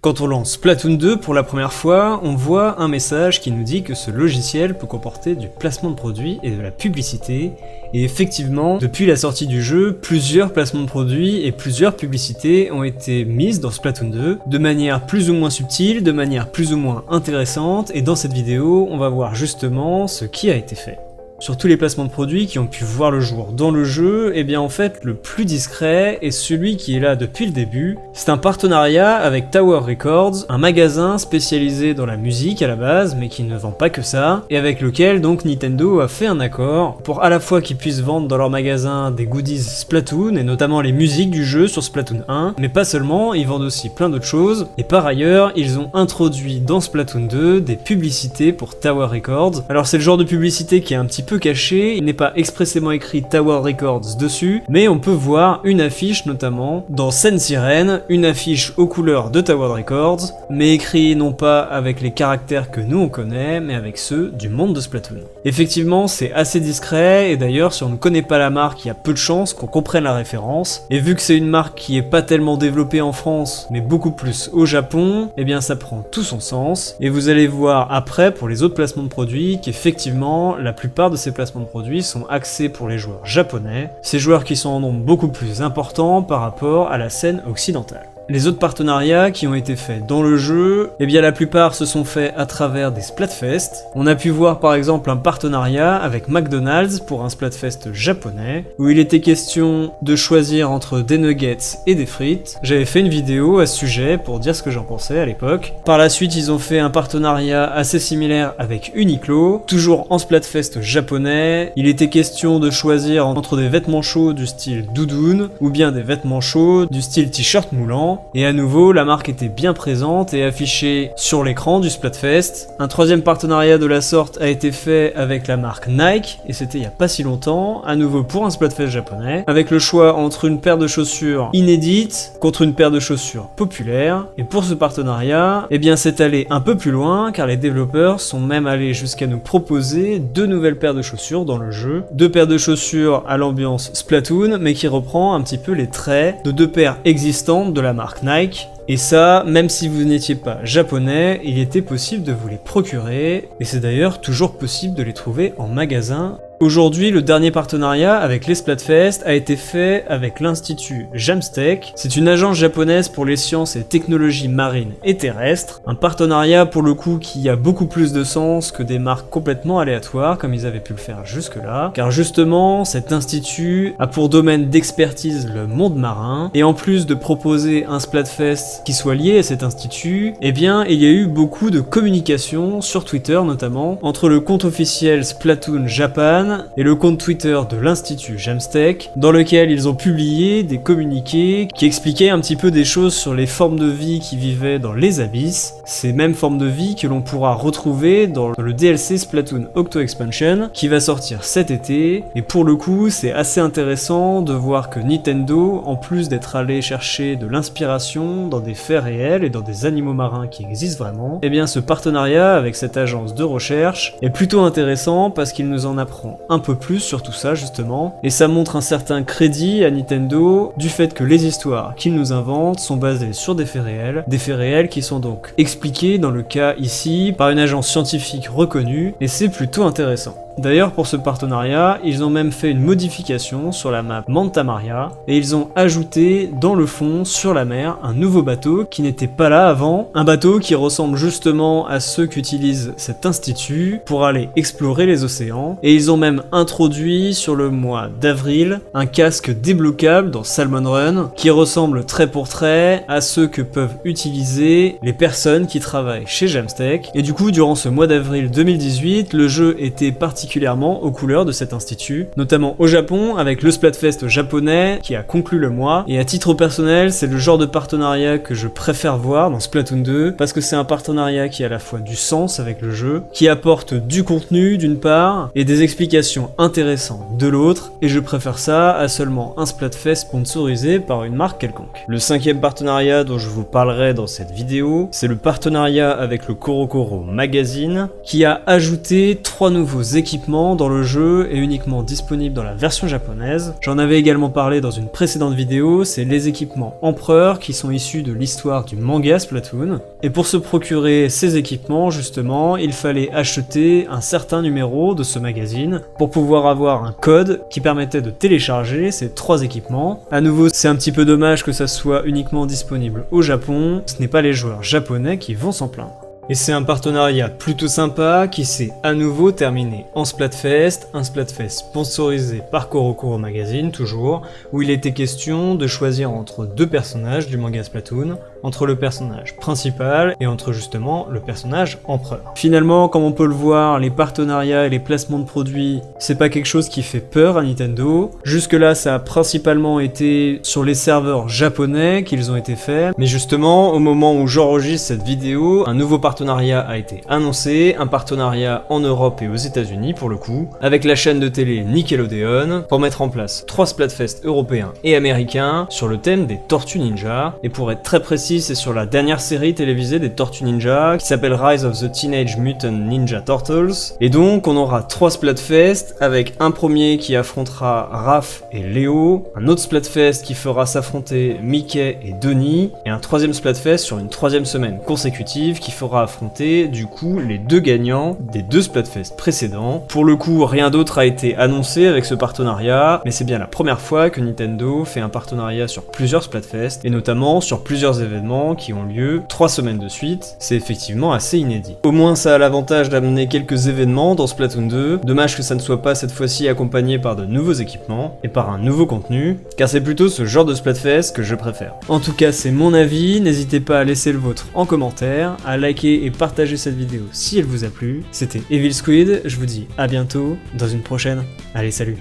Quand on lance Splatoon 2 pour la première fois, on voit un message qui nous dit que ce logiciel peut comporter du placement de produits et de la publicité, et effectivement, depuis la sortie du jeu, plusieurs placements de produits et plusieurs publicités ont été mises dans Splatoon 2, de manière plus ou moins subtile, de manière plus ou moins intéressante, et dans cette vidéo, on va voir justement ce qui a été fait. Sur tous les placements de produits qui ont pu voir le jour dans le jeu, et bien en fait le plus discret est celui qui est là depuis le début. C'est un partenariat avec Tower Records, un magasin spécialisé dans la musique à la base, mais qui ne vend pas que ça, et avec lequel donc Nintendo a fait un accord pour à la fois qu'ils puissent vendre dans leur magasin des goodies Splatoon, et notamment les musiques du jeu sur Splatoon 1, mais pas seulement, ils vendent aussi plein d'autres choses, et par ailleurs, ils ont introduit dans Splatoon 2 des publicités pour Tower Records. Alors c'est le genre de publicité qui est un petit peu caché, il n'est pas expressément écrit Tower Records dessus, mais on peut voir une affiche notamment dans Scène Sirène, une affiche aux couleurs de Tower Records, mais écrit non pas avec les caractères que nous on connaît, mais avec ceux du monde de Splatoon. Effectivement, c'est assez discret, et d'ailleurs si on ne connaît pas la marque, il y a peu de chances qu'on comprenne la référence, et vu que c'est une marque qui est pas tellement développée en France, mais beaucoup plus au Japon, eh bien ça prend tout son sens, et vous allez voir après pour les autres placements de produits qu'effectivement la plupart de ces placements de produits sont axés pour les joueurs japonais, ces joueurs qui sont en nombre beaucoup plus important par rapport à la scène occidentale. Les autres partenariats qui ont été faits dans le jeu, eh bien la plupart se sont faits à travers des Splatfest. On a pu voir par exemple un partenariat avec McDonald's pour un Splatfest japonais, où il était question de choisir entre des nuggets et des frites. J'avais fait une vidéo à ce sujet pour dire ce que j'en pensais à l'époque. Par la suite, ils ont fait un partenariat assez similaire avec Uniqlo, toujours en Splatfest japonais. Il était question de choisir entre des vêtements chauds du style doudoune, ou bien des vêtements chauds du style t-shirt moulant. Et à nouveau, la marque était bien présente et affichée sur l'écran du Splatfest. Un troisième partenariat de la sorte a été fait avec la marque Nike, et c'était il y a pas si longtemps, à nouveau pour un Splatfest japonais, avec le choix entre une paire de chaussures inédites contre une paire de chaussures populaires. Et pour ce partenariat, eh bien c'est allé un peu plus loin, car les développeurs sont même allés jusqu'à nous proposer 2 nouvelles paires de chaussures dans le jeu. 2 paires de chaussures à l'ambiance Splatoon, mais qui reprend un petit peu les traits de 2 paires existantes de la marque Nike. Et ça, même si vous n'étiez pas japonais, il était possible de vous les procurer, et c'est d'ailleurs toujours possible de les trouver en magasin. Aujourd'hui, le dernier partenariat avec les Splatfest a été fait avec l'Institut Jamstec. C'est une agence japonaise pour les sciences et technologies marines et terrestres. Un partenariat pour le coup qui a beaucoup plus de sens que des marques complètement aléatoires comme ils avaient pu le faire jusque-là. Car justement, cet institut a pour domaine d'expertise le monde marin. Et en plus de proposer un Splatfest qui soit lié à cet institut, eh bien, il y a eu beaucoup de communication sur Twitter notamment entre le compte officiel Splatoon Japan et le compte Twitter de l'Institut Jamstec, dans lequel ils ont publié des communiqués qui expliquaient un petit peu des choses sur les formes de vie qui vivaient dans les abysses, ces mêmes formes de vie que l'on pourra retrouver dans le DLC Splatoon Octo Expansion qui va sortir cet été, et pour le coup c'est assez intéressant de voir que Nintendo, en plus d'être allé chercher de l'inspiration dans des faits réels et dans des animaux marins qui existent vraiment, eh bien ce partenariat avec cette agence de recherche est plutôt intéressant parce qu'il nous en apprend un peu plus sur tout ça justement, et ça montre un certain crédit à Nintendo du fait que les histoires qu'ils nous inventent sont basées sur des faits réels qui sont donc expliqués dans le cas ici par une agence scientifique reconnue, et c'est plutôt intéressant. D'ailleurs, pour ce partenariat, ils ont même fait une modification sur la map Manta Maria, et ils ont ajouté dans le fond, sur la mer, un nouveau bateau qui n'était pas là avant, un bateau qui ressemble justement à ceux qu'utilise cet institut pour aller explorer les océans, et ils ont même introduit sur le mois d'avril un casque débloquable dans Salmon Run qui ressemble trait pour trait à ceux que peuvent utiliser les personnes qui travaillent chez Jamstec. Et du coup, durant ce mois d'avril 2018, le jeu était particulièrement aux couleurs de cet institut, notamment au Japon avec le Splatfest japonais qui a conclu le mois, et à titre personnel c'est le genre de partenariat que je préfère voir dans Splatoon 2 parce que c'est un partenariat qui a à la fois du sens avec le jeu, qui apporte du contenu d'une part et des explications intéressantes de l'autre, et je préfère ça à seulement un Splatfest sponsorisé par une marque quelconque. Le 5e partenariat dont je vous parlerai dans cette vidéo, c'est le partenariat avec le CoroCoro Magazine qui a ajouté 3 nouveaux équipements équipement dans le jeu est uniquement disponible dans la version japonaise. J'en avais également parlé dans une précédente vidéo, c'est les équipements Empereur qui sont issus de l'histoire du manga Splatoon. Et pour se procurer ces équipements, justement, il fallait acheter un certain numéro de ce magazine pour pouvoir avoir un code qui permettait de télécharger ces 3 équipements. À nouveau, c'est un petit peu dommage que ça soit uniquement disponible au Japon, ce n'est pas les joueurs japonais qui vont s'en plaindre. Et c'est un partenariat plutôt sympa qui s'est à nouveau terminé en Splatfest, un Splatfest sponsorisé par CoroCoro Magazine toujours, où il était question de choisir entre 2 personnages du manga Splatoon, entre le personnage principal et entre justement le personnage Empereur. Finalement, comme on peut le voir, les partenariats et les placements de produits, c'est pas quelque chose qui fait peur à Nintendo. Jusque là, ça a principalement été sur les serveurs japonais qu'ils ont été faits, mais justement, au moment où j'enregistre cette vidéo, un nouveau partenariat a été annoncé, un partenariat en Europe et aux États-Unis pour le coup, avec la chaîne de télé Nickelodeon, pour mettre en place 3 Splatfest européens et américains sur le thème des Tortues Ninja, et pour être très précis, c'est sur la dernière série télévisée des Tortues Ninja, qui s'appelle Rise of the Teenage Mutant Ninja Turtles, et donc on aura 3 Splatfest, avec un premier qui affrontera Raph et Léo, un autre Splatfest qui fera s'affronter Mickey et Donnie, et un 3ème Splatfest sur une 3ème semaine consécutive qui fera affronter du coup les 2 gagnants des 2 Splatfest précédents. Pour le coup, rien d'autre a été annoncé avec ce partenariat, mais c'est bien la première fois que Nintendo fait un partenariat sur plusieurs Splatfest, et notamment sur plusieurs événements qui ont lieu 3 semaines de suite. C'est effectivement assez inédit. Au moins ça a l'avantage d'amener quelques événements dans Splatoon 2, dommage que ça ne soit pas cette fois-ci accompagné par de nouveaux équipements, et par un nouveau contenu, car c'est plutôt ce genre de Splatfest que je préfère. En tout cas, c'est mon avis, n'hésitez pas à laisser le vôtre en commentaire, à liker et partager cette vidéo si elle vous a plu. C'était Evil Squid, je vous dis à bientôt dans une prochaine. Allez, salut!